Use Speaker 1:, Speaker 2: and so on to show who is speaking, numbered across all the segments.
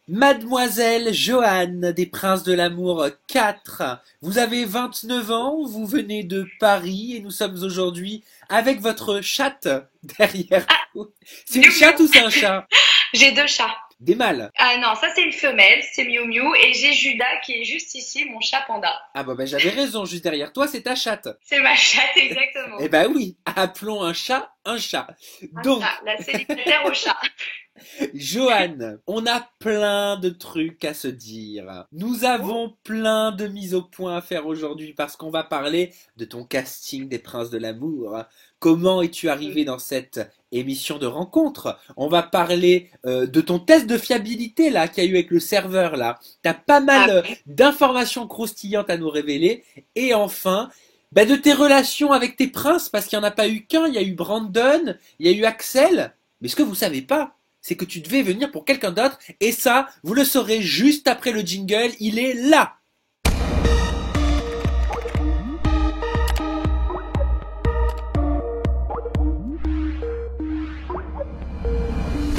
Speaker 1: Mademoiselle Joanne des Princes de l'Amour 4, vous avez 29 ans, vous venez de Paris et nous sommes aujourd'hui avec votre chatte derrière
Speaker 2: Ah,
Speaker 1: vous. C'est une
Speaker 2: Miou
Speaker 1: chatte
Speaker 2: Miou.
Speaker 1: ou c'est un chat?
Speaker 2: J'ai deux chats.
Speaker 1: Des mâles.
Speaker 2: Ah non, ça c'est une femelle, c'est Miou Miou. Et j'ai Judas qui est juste ici, mon chat panda.
Speaker 1: Ah bah, j'avais raison, juste derrière toi c'est ta chatte.
Speaker 2: C'est ma chatte, exactement.
Speaker 1: Eh bah oui, appelons un chat un chat.
Speaker 2: Un
Speaker 1: Donc,
Speaker 2: chat, la célibataire au chat.
Speaker 1: Joanne, on a plein de trucs à se dire. Nous
Speaker 2: Oh,
Speaker 1: avons plein de mises au point à faire aujourd'hui parce qu'on va parler de ton casting des Princes de l'amour. Comment es-tu arrivé dans cette émission de rencontre? On va parler de ton test de fiabilité là qu'il y a eu avec le serveur là. T'as pas mal
Speaker 2: ah oui.
Speaker 1: d'informations croustillantes à nous révéler. Et enfin, bah, de tes relations avec tes princes parce qu'il n'y en a pas eu qu'un. Il y a eu Brandon, il y a eu Axel. Mais ce que vous savez pas, c'est que tu devais venir pour quelqu'un d'autre, et ça, vous le saurez juste après le jingle, il est là.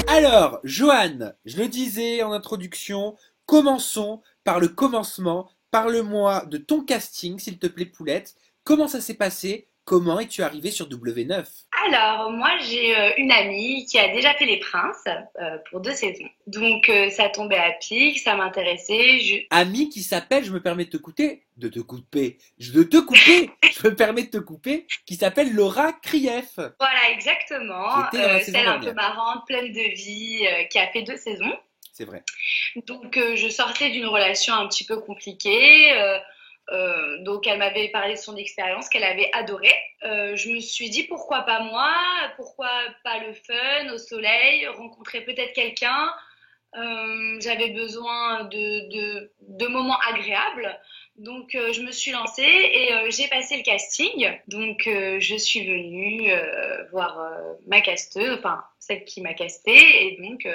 Speaker 1: Alors, Joanne, je le disais en introduction, commençons par le commencement. Parle-moi de ton casting, s'il te plaît, Poulette. Comment ça s'est passé? Comment es-tu arrivé sur W9?
Speaker 2: Alors, moi j'ai une amie qui a déjà fait Les Princes pour 2 saisons. Donc ça tombait à pic, ça m'intéressait.
Speaker 1: Ami qui s'appelle, je me permets je me permets de te couper, qui s'appelle Laura Krief,
Speaker 2: Voilà,
Speaker 1: qui
Speaker 2: exactement.
Speaker 1: était dans la saison
Speaker 2: Celle un peu
Speaker 1: dernière.
Speaker 2: marrante, pleine de vie, qui a fait 2 saisons.
Speaker 1: C'est vrai.
Speaker 2: Donc, je sortais d'une relation un petit peu compliquée. Donc, elle m'avait parlé de son expérience qu'elle avait adorée. Je me suis dit pourquoi pas moi, pourquoi pas le fun au soleil, rencontrer peut-être quelqu'un. J'avais besoin de moments agréables. Donc, je me suis lancée et j'ai passé le casting. Donc, je suis venue voir ma casteuse, enfin, celle qui m'a castée. Et donc,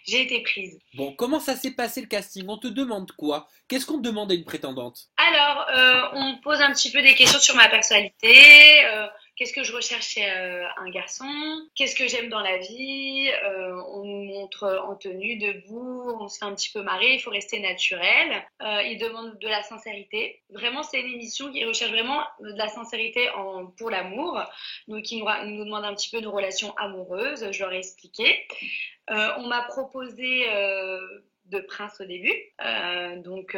Speaker 2: j'ai été prise.
Speaker 1: Bon, comment ça s'est passé le casting? On te demande quoi? Qu'est-ce qu'on demande à une prétendante?
Speaker 2: Alors, on me pose un petit peu des questions sur ma personnalité. Qu'est-ce que je recherche chez un garçon? Qu'est-ce que j'aime dans la vie? On nous montre en tenue, debout, on se fait un petit peu marrer, il faut rester naturel. Ils demandent de la sincérité. Vraiment, c'est une émission qui recherche vraiment de la sincérité pour l'amour. Donc, ils nous demandent un petit peu nos relations amoureuses. Je leur ai expliqué. On m'a proposé de Prince au début, donc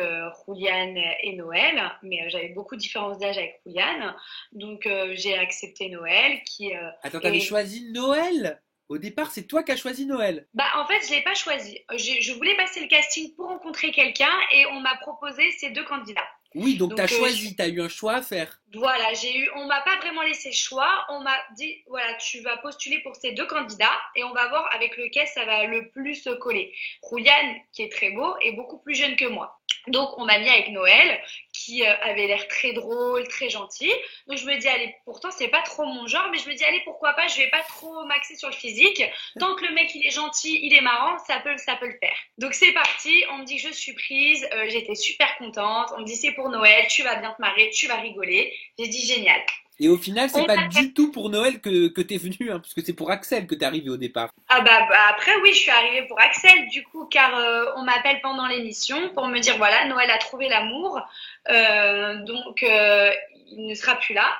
Speaker 2: Julian et Noël, mais j'avais beaucoup de différences d'âge avec Julian, donc j'ai accepté Noël qui
Speaker 1: Attends, t'avais
Speaker 2: est...
Speaker 1: choisi Noël? Au départ, c'est toi qui as choisi Noël.
Speaker 2: Bah en fait je l'ai pas choisi. Je voulais passer le casting pour rencontrer quelqu'un et on m'a proposé ces deux candidats.
Speaker 1: Oui, donc t'as
Speaker 2: Donc
Speaker 1: choisi, t'as eu un choix à faire.
Speaker 2: voilà, on m'a pas vraiment laissé le choix. On m'a dit, voilà, tu vas postuler pour ces deux candidats et on va voir avec lequel ça va le plus coller. Julian, qui est très beau, est beaucoup plus jeune que moi. Donc, on m'a mis avec Noël, qui avait l'air très drôle, très gentil. Donc, je me dis, allez, pourtant, c'est pas trop mon genre, mais je me dis, allez, pourquoi pas, je vais pas trop m'axer sur le physique. Tant que le mec, il est gentil, il est marrant, ça peut le faire. Donc, c'est parti. On me dit que je suis prise. J'étais super contente. On me dit, c'est pour Noël, tu vas bien te marrer, tu vas rigoler. J'ai dit, génial.
Speaker 1: Et au final, c'est
Speaker 2: On
Speaker 1: pas du tout pour Noël que t'es venu, hein, parce que c'est pour Axel que t'es arrivé au départ.
Speaker 2: Ah bah, après oui, je suis arrivée pour Axel du coup car on m'appelle pendant l'émission pour me dire voilà, Noël a trouvé l'amour, donc il ne sera plus là.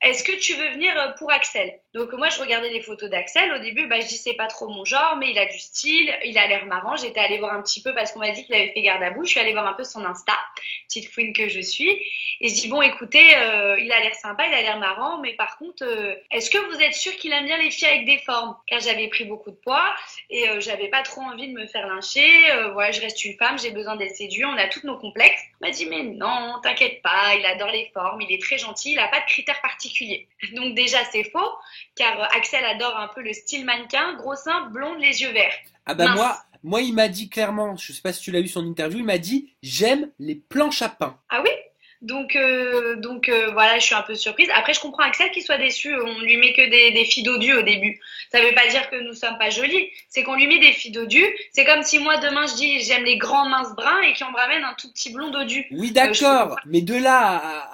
Speaker 2: Est-ce que tu veux venir pour Axel? Donc moi je regardais les photos d'Axel au début, bah je dis c'est pas trop mon genre, mais il a du style, il a l'air marrant. J'étais allée voir un petit peu parce qu'on m'a dit qu'il avait fait garde à vous. Je suis allée voir un peu son Insta, petite fouine que je suis, et je dis bon écoutez, il a l'air sympa, il a l'air marrant, mais par contre, est-ce que vous êtes sûr qu'il aime bien les filles avec des formes? Car j'avais pris beaucoup de poids et j'avais pas trop envie de me faire lyncher. Voilà, je reste une femme, j'ai besoin d'être séduite, on a tous nos complexes. Il m'a dit mais non, t'inquiète pas, il adore les formes, il est très gentil, il a pas de critères particuliers. Donc déjà c'est faux, car Axel adore un peu le style mannequin, gros sein, blonde, les yeux verts.
Speaker 1: Ah bah
Speaker 2: Mince.
Speaker 1: moi il m'a dit clairement, je sais pas si tu l'as eu son interview, il m'a dit j'aime les planches à pain.
Speaker 2: Ah oui? Donc voilà, je suis un peu surprise. Après, je comprends Axel qu'il soit déçu. On lui met que des filles dodues au début. Ça veut pas dire que nous sommes pas jolies. C'est qu'on lui met des filles dodues. C'est comme si moi demain je dis j'aime les grands minces bruns et qu'on me ramène un tout petit blond dodu.
Speaker 1: Oui,
Speaker 2: Je peux
Speaker 1: d'accord,
Speaker 2: pas.
Speaker 1: mais de là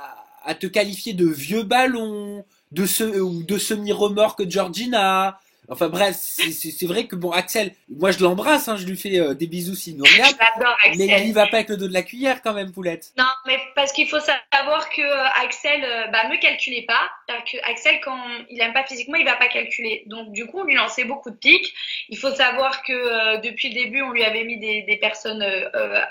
Speaker 1: à te qualifier de vieux ballon, ou de semi-remorque Georgina, Enfin bref, c'est vrai que bon, Axel, moi je l'embrasse, hein, je lui fais des bisous s'il nous regarde,
Speaker 2: J'adore
Speaker 1: mais il y
Speaker 2: Axel.
Speaker 1: va pas avec le dos de la cuillère quand même, Poulette.
Speaker 2: Non, mais parce qu'il faut savoir que Axel, me calculait pas. C'est-à-dire que Axel, quand il aime pas physiquement, il va pas calculer. Donc du coup, on lui lançait beaucoup de piques. Il faut savoir que depuis le début, on lui avait mis des personnes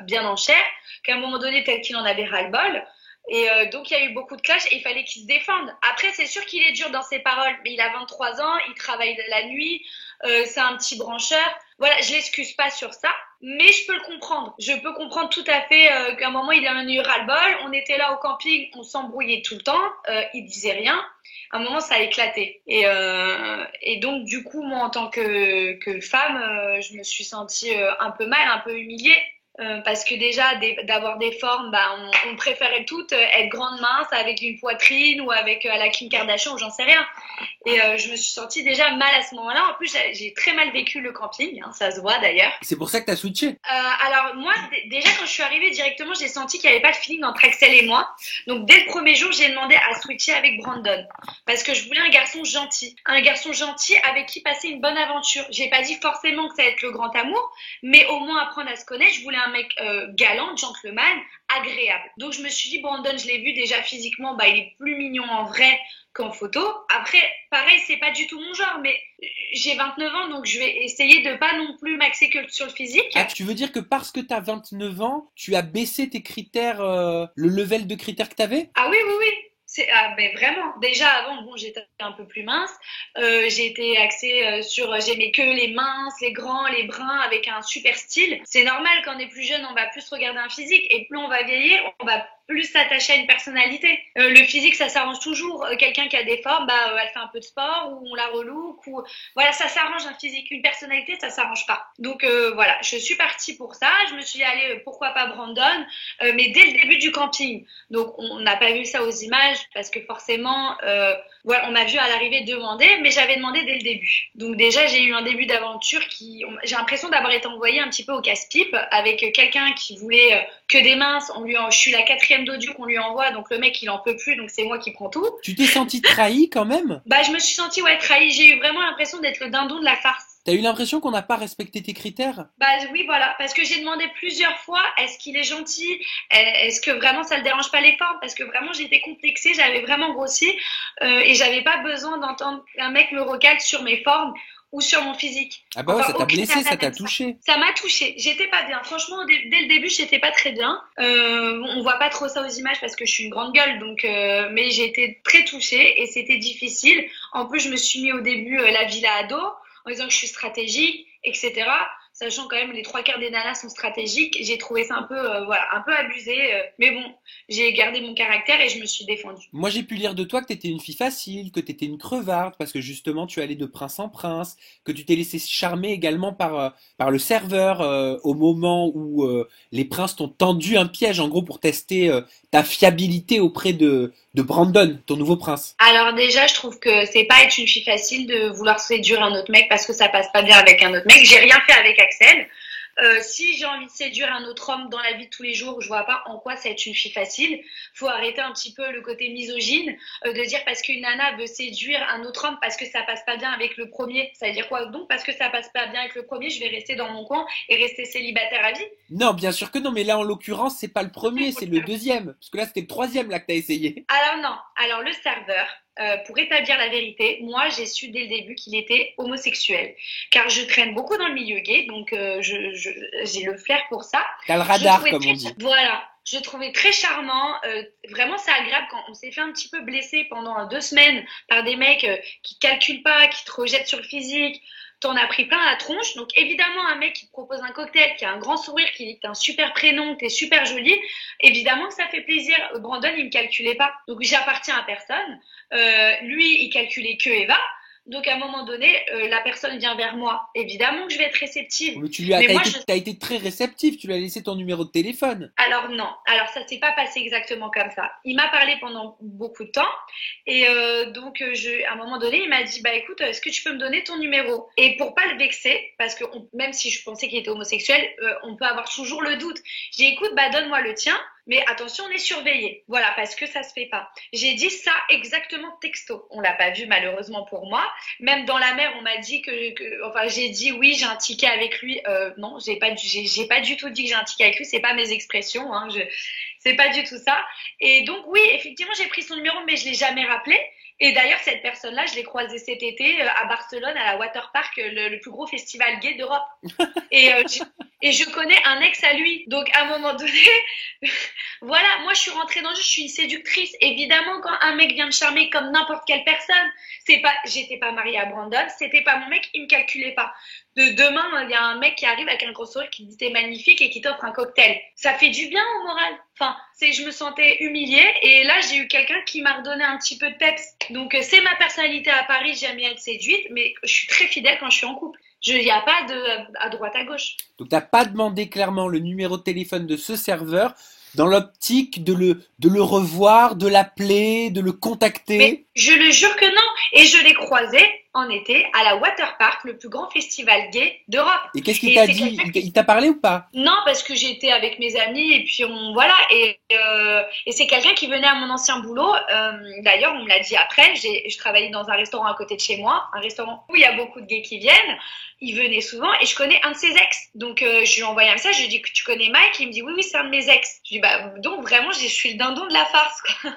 Speaker 2: bien en chair, qu'à un moment donné, tel qu'il en avait ras-le-bol. Et donc il y a eu beaucoup de clashs et il fallait qu'il se défende. Après, c'est sûr qu'il est dur dans ses paroles, mais il a 23 ans, il travaille la nuit, c'est un petit brancheur. Voilà, je l'excuse pas sur ça, mais je peux le comprendre. Je peux comprendre tout à fait qu'à un moment il a eu ras-le-bol. On était là au camping, on s'embrouillait tout le temps, il disait rien. À un moment, ça a éclaté. Et donc du coup, moi en tant que femme, je me suis sentie un peu mal, un peu humiliée. Parce que déjà d'avoir des formes, on préférait toutes être grande mince avec une poitrine ou avec à la Kim Kardashian ou j'en sais rien. Et je me suis sentie déjà mal à ce moment-là. En plus, j'ai très mal vécu le camping, hein, ça se voit d'ailleurs.
Speaker 1: C'est pour ça que t'as switché.
Speaker 2: Alors moi, déjà quand je suis arrivée directement, j'ai senti qu'il n'y avait pas de feeling entre Axel et moi. Donc dès le premier jour, j'ai demandé à switcher avec Brandon parce que je voulais un garçon gentil avec qui passer une bonne aventure. J'ai pas dit forcément que ça allait être le grand amour, mais au moins apprendre à se connaître. Je voulais un mec galant, gentleman, agréable. Donc je me suis dit Brandon, je l'ai vu déjà physiquement, il est plus mignon en vrai qu'en photo. Après, pareil, c'est pas du tout mon genre, mais j'ai 29 ans, donc je vais essayer de pas non plus m'axer que sur le physique.
Speaker 1: Ah, tu veux dire que parce que t'as 29 ans, tu as baissé tes critères, le level de critères que t'avais?
Speaker 2: Ah oui, oui, oui. Mais vraiment. Déjà avant, bon, j'étais un peu plus mince. J'ai été axée sur, j'aimais que les minces, les grands, les bruns, avec un super style. C'est normal quand on est plus jeune, on va plus regarder un physique, et plus on va vieillir, on va plus s'attacher à une personnalité. Le physique, ça s'arrange toujours. Quelqu'un qui a des formes, elle fait un peu de sport, ou on la relook, ou voilà, ça s'arrange un physique. Une personnalité, ça s'arrange pas. Donc voilà, je suis partie pour ça. Je me suis dit, allez, pourquoi pas Brandon, mais dès le début du camping. Donc on n'a pas vu ça aux images parce que forcément, voilà, on m'a vu à l'arrivée demander, mais j'avais demandé dès le début. Donc déjà, j'ai eu un début d'aventure j'ai l'impression d'avoir été envoyée un petit peu au casse-pipe avec quelqu'un qui voulait que des minces. Je suis la 4e d'audio qu'on lui envoie, donc le mec il en peut plus, donc c'est moi qui prends tout.
Speaker 1: Tu t'es senti trahi quand même?
Speaker 2: Je me suis sentie trahie. J'ai eu vraiment l'impression d'être le dindon de la farce.
Speaker 1: T'as eu l'impression qu'on n'a pas respecté tes critères?
Speaker 2: Oui, voilà, parce que j'ai demandé plusieurs fois, est-ce qu'il est gentil? Est-ce que vraiment ça le dérange pas les formes? Parce que vraiment j'étais complexée, j'avais vraiment grossi et j'avais pas besoin d'entendre un mec me recale sur mes formes ou sur mon physique.
Speaker 1: Ah bah ouais, ça t'a
Speaker 2: aucune
Speaker 1: blessé,
Speaker 2: nana
Speaker 1: ça t'a
Speaker 2: n'aime
Speaker 1: touché.
Speaker 2: Ça m'a touchée. J'étais pas bien. Franchement, dès le début, j'étais pas très bien. On voit pas trop ça aux images parce que je suis une grande gueule, donc. Mais j'ai été très touchée et c'était difficile. En plus, je me suis mis au début la villa ado en disant que je suis stratégique, etc. Sachant quand même les 3 quarts des nanas sont stratégiques. J'ai trouvé ça un peu, un peu abusé. Mais bon, j'ai gardé mon caractère et je me suis défendue.
Speaker 1: Moi, j'ai pu lire de toi que t'étais une fille facile, que t'étais une crevarde, parce que justement, tu allais de prince en prince, que tu t'es laissé charmer également par le serveur au moment où les princes t'ont tendu un piège, en gros, pour tester ta fiabilité auprès de Brandon, ton nouveau prince.
Speaker 2: Alors déjà, je trouve que c'est pas être une fille facile de vouloir séduire un autre mec parce que ça passe pas bien avec un autre mec. J'ai rien fait avec Axel. Si j'ai envie de séduire un autre homme dans la vie de tous les jours, je vois pas en quoi ça être une fille facile. Faut arrêter un petit peu le côté misogyne de dire parce qu'une nana veut séduire un autre homme parce que ça passe pas bien avec le premier. Ça veut dire quoi donc? Parce que ça passe pas bien avec le premier, je vais rester dans mon coin et rester célibataire à vie?
Speaker 1: Non, bien sûr que non, mais là, en l'occurrence, c'est pas le premier, c'est le deuxième. Parce que là, c'était le troisième là que t'as essayé.
Speaker 2: Alors non. Alors le serveur, pour établir la vérité, moi j'ai su dès le début qu'il était homosexuel, car je traîne beaucoup dans le milieu gay, donc j'ai le flair pour ça.
Speaker 1: T'as le radar, comme on dit.
Speaker 2: Voilà, je le trouvais très charmant. Vraiment, c'est agréable quand on s'est fait un petit peu blesser pendant 2 semaines par des mecs qui calculent pas, qui te rejettent sur le physique. T'en as pris plein la tronche. Donc évidemment, un mec qui te propose un cocktail, qui a un grand sourire, qui dit que t'as un super prénom, que t'es super jolie, évidemment que ça fait plaisir. Brandon, il me calculait pas. Donc j'appartiens à personne. Lui, il calculait que Eva. Donc à un moment donné, la personne vient vers moi. Évidemment que je vais être réceptive.
Speaker 1: Mais t'as été très réceptif, tu lui as laissé ton numéro de téléphone.
Speaker 2: Alors non, alors ça s'est pas passé exactement comme ça. Il m'a parlé pendant beaucoup de temps et donc à un moment donné, il m'a dit écoute, est-ce que tu peux me donner ton numéro? Et pour pas le vexer, parce que même si je pensais qu'il était homosexuel, on peut avoir toujours le doute. J'ai dit écoute, donne-moi le tien. Mais attention, on est surveillé. Voilà, parce que ça se fait pas. J'ai dit ça exactement texto. On l'a pas vu malheureusement pour moi. Même dans la mer, on m'a dit enfin, j'ai dit oui, j'ai un ticket avec lui. Non, j'ai pas du tout dit que j'ai un ticket avec lui. C'est pas mes expressions. Hein. C'est pas du tout ça. Et donc oui, effectivement, j'ai pris son numéro, mais je l'ai jamais rappelé. Et d'ailleurs, cette personne-là, je l'ai croisée cet été à Barcelone, à la Waterpark, le plus gros festival gay d'Europe. Et je connais un ex à lui. Donc, à un moment donné, voilà, moi, je suis rentrée dans le jeu, je suis une séductrice. Évidemment, quand un mec vient me charmer comme n'importe quelle personne, j'étais pas mariée à Brandon, c'était pas mon mec, il me calculait pas. Demain, il y a un mec qui arrive avec un gros sourire qui dit t'es magnifique et qui t'offre un cocktail. Ça fait du bien au moral. Enfin, je me sentais humiliée et là, j'ai eu quelqu'un qui m'a redonné un petit peu de peps. Donc, c'est ma personnalité à Paris, j'aime bien être séduite, mais je suis très fidèle quand je suis en couple. Il n'y a pas à droite, à gauche.
Speaker 1: Donc t'as pas demandé clairement le numéro de téléphone de ce serveur dans l'optique de le revoir, de l'appeler, de le contacter.
Speaker 2: Mais je le jure que non. Et je l'ai croisé en été à la Waterpark, le plus grand festival gay d'Europe.
Speaker 1: Et qu'est-ce qu'il t'a dit? Il t'a parlé ou pas?
Speaker 2: Non, parce que j'étais avec mes amis et puis voilà. Et c'est quelqu'un qui venait à mon ancien boulot. D'ailleurs, on me l'a dit après. Je travaillais dans un restaurant à côté de chez moi, un restaurant où il y a beaucoup de gays qui viennent. Il venait souvent et je connais un de ses ex. Donc je lui ai envoyé un message. Je lui ai dit que tu connais Mike. Il me dit oui, c'est un de mes ex. Je lui ai dit bah donc vraiment, je suis le dindon de la farce, quoi.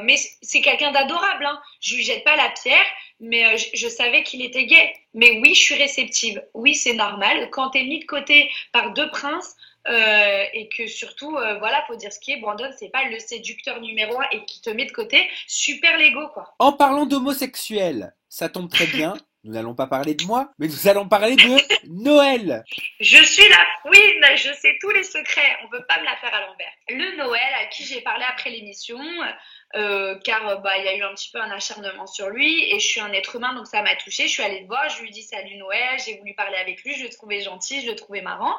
Speaker 2: Mais c'est quelqu'un d'adorable, hein. Je lui jette pas la pierre, mais je savais qu'il était gay. Mais oui, je suis réceptive. Oui, c'est normal. Quand t'es mis de côté par deux princes, et que surtout, voilà, faut dire ce qui est, Brandon, c'est pas le séducteur numéro 1 et qui te met de côté, super Lego, quoi.
Speaker 1: En parlant d'homosexuels, ça tombe très bien. Nous n'allons pas parler de moi, mais nous allons parler de Noël.
Speaker 2: Je suis la queen, je sais tous les secrets, on peut pas me la faire à l'envers. Le Noël, à qui j'ai parlé après l'émission, car il y a eu un petit peu un acharnement sur lui, et je suis un être humain, donc ça m'a touchée. Je suis allée le voir, je lui ai dit salut Noël, j'ai voulu parler avec lui, je le trouvais gentil, je le trouvais marrant.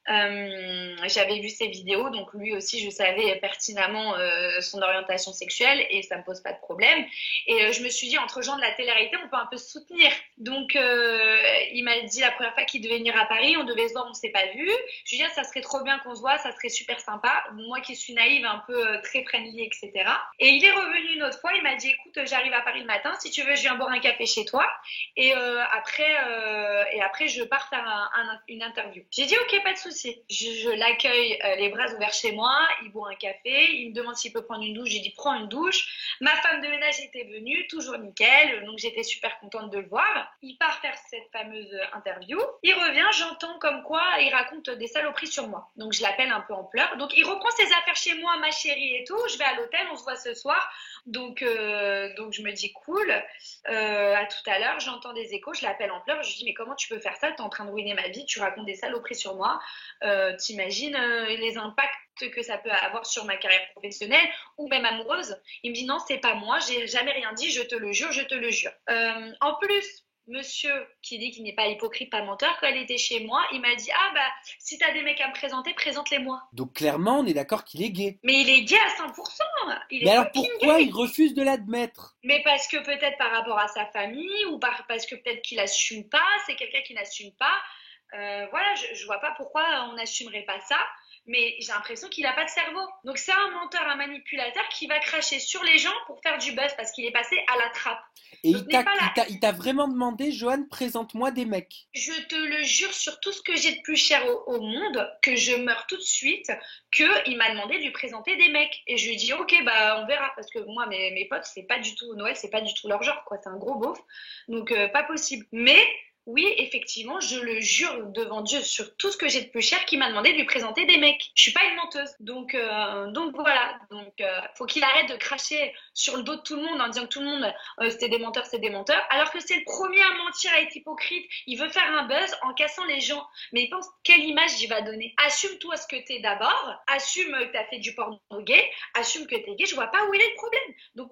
Speaker 2: J'avais vu ses vidéos, donc lui aussi je savais pertinemment son orientation sexuelle et ça me pose pas de problème. Et je me suis dit entre gens de la télé-réalité on peut un peu se soutenir. Donc il m'a dit la première fois qu'il devait venir à Paris, on devait se voir, on s'est pas vu. Je lui ai dit ça serait trop bien qu'on se voit, ça serait super sympa. Moi qui suis naïve, un peu très friendly, etc. Et il est revenu une autre fois, il m'a dit écoute j'arrive à Paris le matin, si tu veux je viens boire un café chez toi et après je pars faire une interview. J'ai dit ok pas de souci. Je l'accueille les bras ouverts chez moi, il boit un café, il me demande s'il peut prendre une douche, j'ai dit prends une douche. Ma femme de ménage était venue, toujours nickel, donc j'étais super contente de le voir. Il part faire cette fameuse interview, il revient, j'entends comme quoi il raconte des saloperies sur moi. Donc je l'appelle un peu en pleurs, donc il reprend ses affaires chez moi, ma chérie et tout, je vais à l'hôtel, on se voit ce soir. Donc je me dis cool, à tout à l'heure, j'entends des échos, je l'appelle en pleurs, je lui dis mais comment tu peux faire ça, t'es en train de ruiner ma vie, tu racontes des saloperies sur moi, t'imagines les impacts que ça peut avoir sur ma carrière professionnelle ou même amoureuse. Il me dit non c'est pas moi, j'ai jamais rien dit, je te le jure, je te le jure. En plus monsieur qui dit qu'il n'est pas hypocrite, pas menteur, quand elle était chez moi, il m'a dit ah bah si t'as des mecs à me présenter, présente-les-moi.
Speaker 1: Donc clairement, on est d'accord qu'il est gay.
Speaker 2: Mais il est gay à 100%.
Speaker 1: Mais alors pourquoi il refuse de l'admettre?
Speaker 2: Mais parce que peut-être par rapport à sa famille ou parce que peut-être qu'il assume pas, c'est quelqu'un qui n'assume pas. Voilà, je vois pas pourquoi on n'assumerait pas ça. Mais j'ai l'impression qu'il n'a pas de cerveau. Donc c'est un menteur, un manipulateur qui va cracher sur les gens pour faire du buzz parce qu'il est passé à la trappe.
Speaker 1: Et il t'a vraiment demandé, Johan, présente-moi des mecs.
Speaker 2: Je te le jure sur tout ce que j'ai de plus cher au monde, que je meurs tout de suite, qu'il m'a demandé de lui présenter des mecs. Et je lui ai dit, ok, bah on verra. Parce que moi, mes potes, c'est pas du tout, Noël, c'est pas du tout leur genre, quoi. C'est un gros beauf. Donc pas possible. Mais oui, effectivement, je le jure devant Dieu sur tout ce que j'ai de plus cher qu'il m'a demandé de lui présenter des mecs. Je suis pas une menteuse. Donc voilà. Donc faut qu'il arrête de cracher sur le dos de tout le monde en disant que tout le monde c'est des menteurs, alors que c'est le premier à mentir, à être hypocrite. Il veut faire un buzz en cassant les gens. Mais il pense quelle image il va donner. Assume-toi ce que t'es d'abord. Assume que t'as fait du porno gay. Assume que t'es gay. Je vois pas où il est le problème. Donc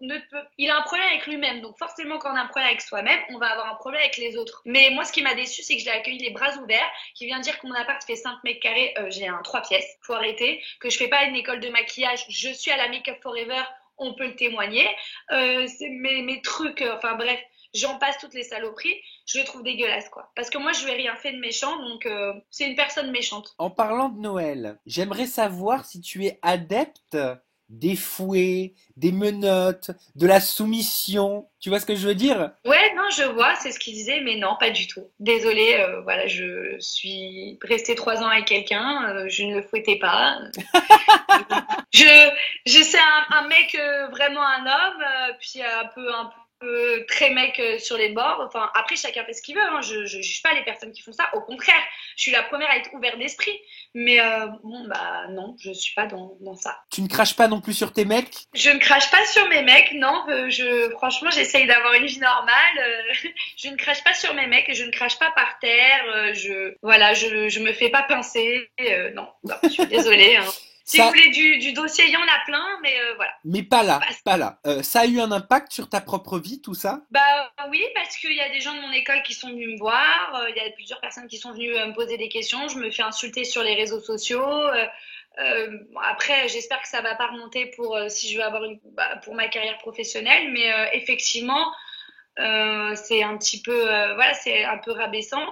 Speaker 2: il a un problème avec lui-même. Donc forcément quand on a un problème avec soi-même, on va avoir un problème avec les autres. Mais moi, ce qui m'a déçu, c'est que je l'ai accueilli les bras ouverts, qui vient dire que mon appart fait 5 mètres carrés, j'ai un 3 pièces, faut arrêter, que je fais pas une école de maquillage, je suis à la Make Up Forever, on peut le témoigner, c'est mes trucs, enfin bref, j'en passe toutes les saloperies, je le trouve dégueulasse, quoi. Parce que moi, je lui ai rien fait de méchant, donc c'est une personne méchante.
Speaker 1: En parlant de Noël, j'aimerais savoir si tu es adepte des fouets, des menottes, de la soumission. Tu vois ce que je veux dire?
Speaker 2: Ouais, non, je vois, c'est ce qu'il disait, mais non, pas du tout. Désolée, voilà, je suis restée 3 ans avec quelqu'un, je ne le fouettais pas. Je, je sais un mec, vraiment un homme, puis un peu très mec sur les bords. Enfin, après, chacun fait ce qu'il veut. Hein. Je juge pas les personnes qui font ça. Au contraire, je suis la première à être ouverte d'esprit. Mais bon, bah non, je suis pas dans ça.
Speaker 1: Tu ne craches pas non plus sur tes mecs?
Speaker 2: Je ne crache pas sur mes mecs, non. Franchement, j'essaye d'avoir une vie normale. Je ne crache pas sur mes mecs, je ne crache pas par terre. Voilà, je me fais pas pincer. Non, non, je suis désolée. Hein. Si vous
Speaker 1: Ça,
Speaker 2: voulez du dossier, il y en a plein, mais voilà.
Speaker 1: mais pas là,
Speaker 2: Bah,
Speaker 1: pas là. Ça a eu un impact sur ta propre vie, tout ça?
Speaker 2: bah oui, parce qu'il y a des gens de mon école qui sont venus me voir, il y a plusieurs personnes qui sont venues me poser des questions, je me fais insulter sur les réseaux sociaux. Bon, après, j'espère que ça va pas remonter pour si je veux avoir pour ma carrière professionnelle, mais effectivement, c'est un petit peu voilà, c'est un peu rabaissant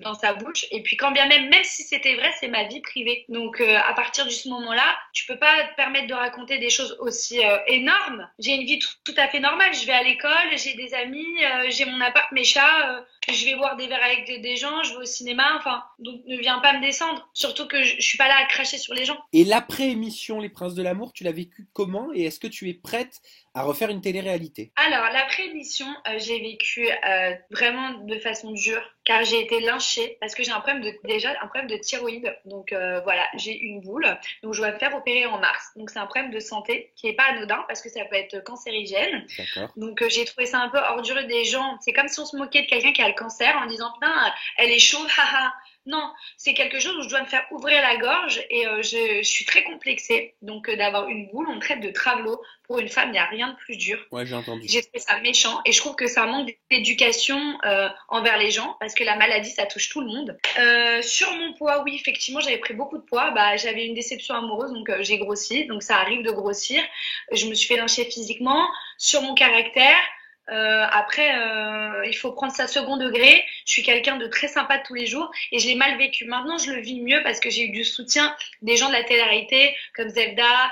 Speaker 2: dans sa bouche, et puis quand bien même si c'était vrai, c'est ma vie privée, donc à partir de ce moment-là tu peux pas te permettre de raconter des choses aussi énormes. J'ai une vie tout à fait normale, je vais à l'école, j'ai des amis, j'ai mon appart, mes chats, je vais boire des verres avec des gens, je vais au cinéma, enfin, donc ne viens pas me descendre, surtout que je suis pas là à cracher sur les gens.
Speaker 1: Et l'après-émission Les Princes de l'amour, tu l'as vécu comment? Et est-ce que tu es prête à refaire une télé-réalité?
Speaker 2: Alors, l'après-émission, j'ai vécu vraiment de façon dure, car j'ai été lynchée parce que j'ai déjà un problème de thyroïde. Donc voilà, j'ai une boule, donc je dois me faire opérer en mars. Donc c'est un problème de santé qui est pas anodin parce que ça peut être cancérigène.
Speaker 1: D'accord.
Speaker 2: Donc j'ai trouvé ça un peu ordureux des gens. C'est comme si on se moquait de quelqu'un qui a le cancer en disant putain, elle est chauve, haha. Non, c'est quelque chose où je dois me faire ouvrir la gorge, et je suis très complexée. Donc d'avoir une boule, on me traite de travelot. Pour une femme, il n'y a rien de plus dur.
Speaker 1: Ouais, j'ai entendu.
Speaker 2: J'ai trouvé ça méchant, et je trouve que c'est un manque d'éducation envers les gens, parce que la maladie, ça touche tout le monde. Sur mon poids, oui, effectivement, j'avais pris beaucoup de poids. Bah, j'avais une déception amoureuse, donc j'ai grossi. Donc ça arrive de grossir. Je me suis fait lyncher physiquement. Sur mon caractère, après, il faut prendre ça second degré. Je suis quelqu'un de très sympa tous les jours, et je l'ai mal vécu. Maintenant, je le vis mieux parce que j'ai eu du soutien des gens de la télé-réalité comme Zelda,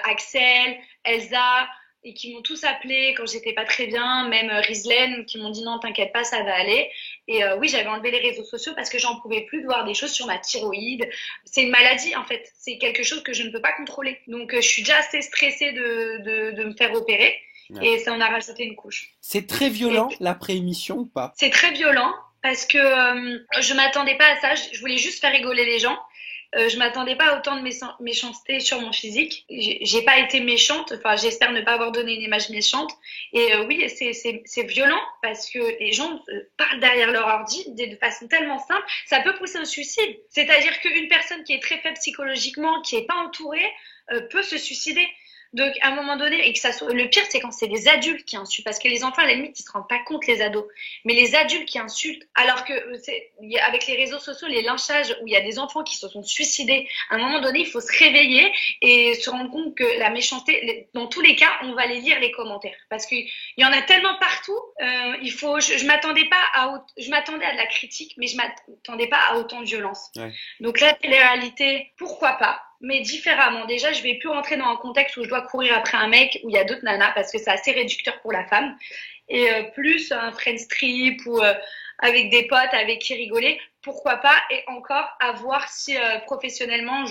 Speaker 2: Axel, Elsa, et qui m'ont tous appelé quand j'étais pas très bien, même Rizlen, qui m'ont dit non, t'inquiète pas, ça va aller. Et oui, j'avais enlevé les réseaux sociaux parce que j'en pouvais plus de voir des choses sur ma thyroïde. C'est une maladie en fait, c'est quelque chose que je ne peux pas contrôler. Donc je suis déjà assez stressée de me faire opérer.
Speaker 1: Ouais.
Speaker 2: Et ça en a rajouté une couche.
Speaker 1: C'est très violent, l'après-émission, ou pas?
Speaker 2: C'est très violent parce que je m'attendais pas à ça. Je voulais juste faire rigoler les gens. Je m'attendais pas à autant de méchanceté sur mon physique. J'ai pas été méchante. Enfin, j'espère ne pas avoir donné une image méchante. Et oui, c'est violent parce que les gens parlent derrière leur ordi de façon tellement simple. Ça peut pousser au suicide. C'est-à-dire qu'une personne qui est très faible psychologiquement, qui est pas entourée, peut se suicider. Donc, à un moment donné, et que ça soit, le pire, c'est quand c'est des adultes qui insultent, parce que les enfants, à la limite, ils se rendent pas compte, les ados. Mais les adultes qui insultent, alors que avec les réseaux sociaux, les lynchages, où il y a des enfants qui se sont suicidés, à un moment donné, il faut se réveiller et se rendre compte que la méchanceté, dans tous les cas, on va les lire les commentaires, parce qu'il y en a tellement partout. Je m'attendais pas je m'attendais à de la critique, mais je m'attendais pas à autant de violence.
Speaker 1: Ouais.
Speaker 2: Donc la télé-réalité, pourquoi pas? Mais différemment. Déjà, je vais plus rentrer dans un contexte où je dois courir après un mec, où il y a d'autres nanas, parce que c'est assez réducteur pour la femme. Et plus un friend strip ou avec des potes avec qui rigoler, pourquoi pas? Et encore à voir si professionnellement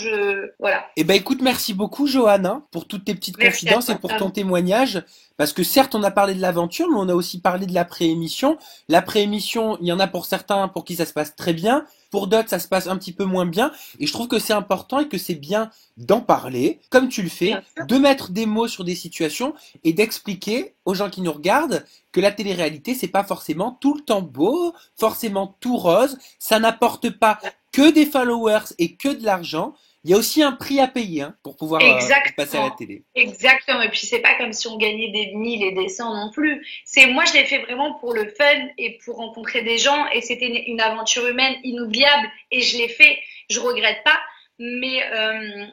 Speaker 2: voilà.
Speaker 1: Eh ben écoute, merci beaucoup Johanna pour toutes tes petites
Speaker 2: Merci
Speaker 1: confidences
Speaker 2: à
Speaker 1: et
Speaker 2: toi,
Speaker 1: pour
Speaker 2: Sam.
Speaker 1: ton témoignage. Parce que certes, on a parlé de l'aventure, mais on a aussi parlé de l'après-émission. L'après-émission, il y en a pour certains pour qui ça se passe très bien, pour d'autres ça se passe un petit peu moins bien. Et je trouve que c'est important et que c'est bien d'en parler, comme tu le fais,
Speaker 2: Bien sûr.
Speaker 1: de mettre des mots sur des situations et d'expliquer aux gens qui nous regardent que la télé-réalité, c'est pas forcément tout le temps beau, forcément tout rose. Ça n'apporte pas que des followers et que de l'argent. Il y a aussi un prix à payer pour pouvoir passer à la
Speaker 2: Exactement.
Speaker 1: télé.
Speaker 2: Exactement. Et puis c'est pas comme si on gagnait des 1000 et des 100 non plus. Moi je l'ai fait vraiment pour le fun et pour rencontrer des gens, et c'était une aventure humaine inoubliable, et je l'ai fait. Je regrette pas. mais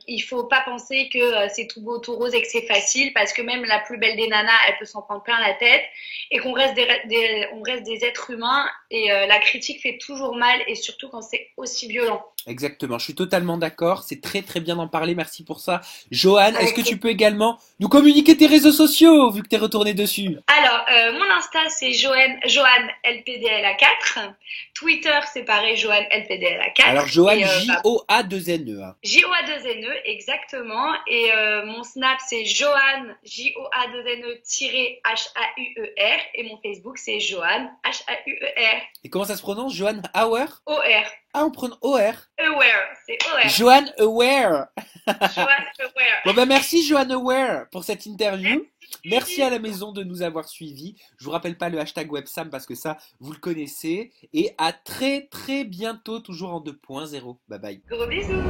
Speaker 2: il faut pas penser que c'est tout beau, tout rose et que c'est facile, parce que même la plus belle des nanas, elle peut s'en prendre plein la tête, et qu'on reste on reste des êtres humains, et la critique fait toujours mal, et surtout quand c'est aussi violent.
Speaker 1: Exactement, je suis totalement d'accord, c'est très très bien d'en parler, merci pour ça. Johan, est-ce que
Speaker 2: Avec
Speaker 1: tu peux également nous communiquer tes réseaux sociaux, vu que t'es retourné dessus?
Speaker 2: Alors, mon Insta, c'est Joanne LPDLA4. Twitter, c'est pareil, Joanne LPDLA4.
Speaker 1: Alors Johan,
Speaker 2: Et
Speaker 1: Joa2NE. Hein.
Speaker 2: JOA2NE, exactement. Et mon Snap, c'est Joanne, JOA2NE-HAUER. Et mon Facebook, c'est Joanne, HAUER.
Speaker 1: Et comment ça se prononce, Johan Auer?
Speaker 2: OR.
Speaker 1: Ah, on prononce OR.
Speaker 2: Aware, c'est OR.
Speaker 1: Johan Aware.
Speaker 2: Joanne Aware.
Speaker 1: Bon ben merci Johan Aware pour cette interview. Merci à la maison de nous avoir suivis. Je vous rappelle pas le hashtag Websam parce que ça, vous le connaissez. Et à très très bientôt, toujours en 2.0. Bye bye.
Speaker 2: Gros bisous.